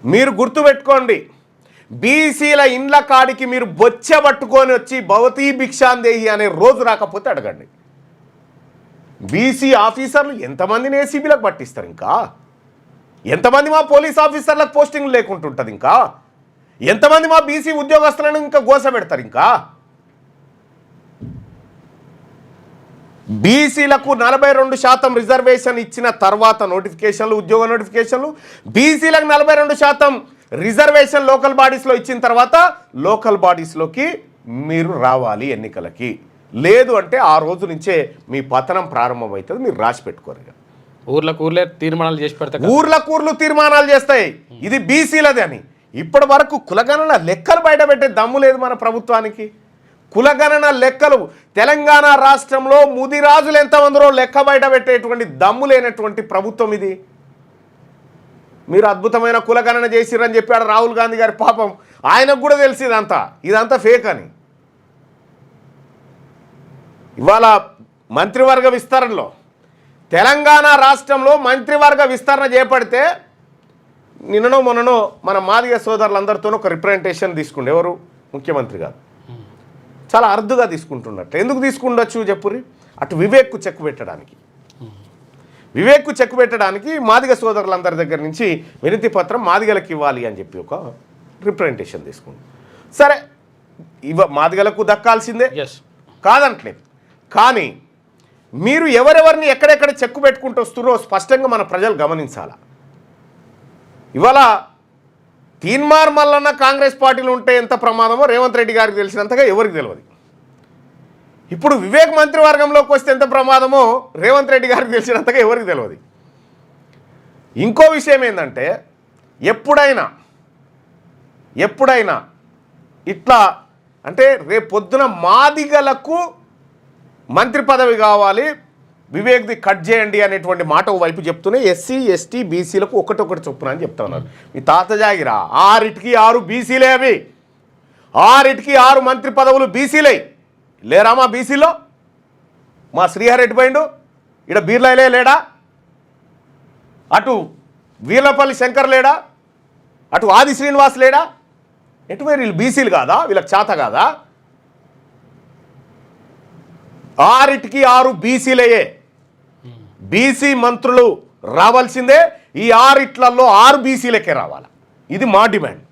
మీరు గుర్తుపెట్టుకోండి, బీసీల ఇండ్ల కాడికి మీరు బొచ్చ పట్టుకొని వచ్చి భవతీ భిక్షాందేహి అనే రోజు రాకపోతే అడగండి. బీసీ ఆఫీసర్లు ఎంతమందిని ఏసీబీలకు పట్టిస్తారు, ఇంకా ఎంతమంది మా పోలీస్ ఆఫీసర్లకు పోస్టింగ్ లేకుంటుంటుంది, ఇంకా ఎంతమంది మా బీసీ ఉద్యోగస్తులను ఇంకా గోస పెడతారు. ఇంకా బీసీలకు 42% రిజర్వేషన్ ఇచ్చిన తర్వాత నోటిఫికేషన్లు, ఉద్యోగ నోటిఫికేషన్లు, బీసీలకు 42% రిజర్వేషన్ లోకల్ బాడీస్లో ఇచ్చిన తర్వాత లోకల్ బాడీస్లోకి మీరు రావాలి ఎన్నికలకి. లేదు అంటే ఆ రోజు నుంచే మీ పతనం ప్రారంభమవుతుంది. మీరు రాసి పెట్టుకోరు. ఊర్లకూర్లే తీర్మానాలు చేసి పెడతాయి, ఊర్లకూర్లు తీర్మానాలు చేస్తాయి. ఇది బీసీలది అని. ఇప్పటి వరకు కులగణన లెక్కలు బయటపెట్టే దమ్ము లేదు మన ప్రభుత్వానికి. కులగణన లెక్కలు తెలంగాణ రాష్ట్రంలో ముదిరాజులు ఎంతమందిరో లెక్క బయట పెట్టేటువంటి దమ్ము లేనటువంటి ప్రభుత్వం ఇది. మీరు అద్భుతమైన కులగణన చేసిరని చెప్పాడు రాహుల్ గాంధీ గారి. పాపం ఆయనకు కూడా తెలిసి ఇదంతా ఫేక్ అని. ఇవాళ మంత్రివర్గ విస్తరణలో తెలంగాణ రాష్ట్రంలో మంత్రివర్గ విస్తరణ చేపడితే నిన్ననో మొన్ననో మన మాదిగ సోదరులందరితోనూ ఒక రిప్రజెంటేషన్ తీసుకుండే. ఎవరు? ముఖ్యమంత్రి గారు. చాలా అరుదుగా తీసుకుంటున్నట్టు. ఎందుకు తీసుకుండొచ్చు చెప్పురి? అటు వివేక్కు చెక్కు పెట్టడానికి, వివేక్కు చెక్కు పెట్టడానికి మాదిగ సోదరులందరి దగ్గర నుంచి వినతి పత్రం మాదిగలకు ఇవ్వాలి అని చెప్పి ఒక రిప్రజెంటేషన్ తీసుకుంది. సరే, మాదిగలకు దక్కాల్సిందే, కాదంటలేదు. కానీ మీరు ఎవరెవరిని ఎక్కడెక్కడ చెక్కు పెట్టుకుంటూ వస్తున్నారో స్పష్టంగా మన ప్రజలు గమనించాలా. ఇవాళ తీన్మార్ మల్లన్న కాంగ్రెస్ పార్టీలో ఉంటే ఎంత ప్రమాదమో రేవంత్ రెడ్డి గారికి తెలిసినంతగా ఎవరికి తెలియదు. ఇప్పుడు వివేక్ మంత్రివర్గంలోకి వస్తే ఎంత ప్రమాదమో రేవంత్ రెడ్డి గారికి తెలిసినంతగా ఎవరికి తెలియదు. ఇంకో విషయం ఏంటంటే, ఎప్పుడైనా ఇట్లా అంటే రేపు పొద్దున మాదిగలకు మంత్రి పదవి కావాలి, వివేక్ది కట్ చేయండి అనేటువంటి మాట వైపు చెప్తూనే ఎస్సీ ఎస్టీ బీసీలకు ఒకటొకటి చొప్పున అని చెప్తా ఉన్నారు. మీ తాత జాగిరా 6కి 6 బీసీలే. అవి 6కి 6 మంత్రి పదవులు బీసీలే. లేరా మా బీసీలో? మా శ్రీహర్ ఎటుపోయిండు? ఇక్కడ బీర్లైలే లేడా? అటు వీర్లపల్లి శంకర్ లేడా? అటు ఆది శ్రీనివాస్ లేడా? ఎటుపోయి వీళ్ళు బీసీలు కాదా? వీళ్ళకి చేత కాదా? 6కి 6 బీసీలయే. బీసీ మంత్రులు రావాల్సిందే. ఈ 6 6 బీసీలకే రావాలి. ఇది మా డిమాండ్.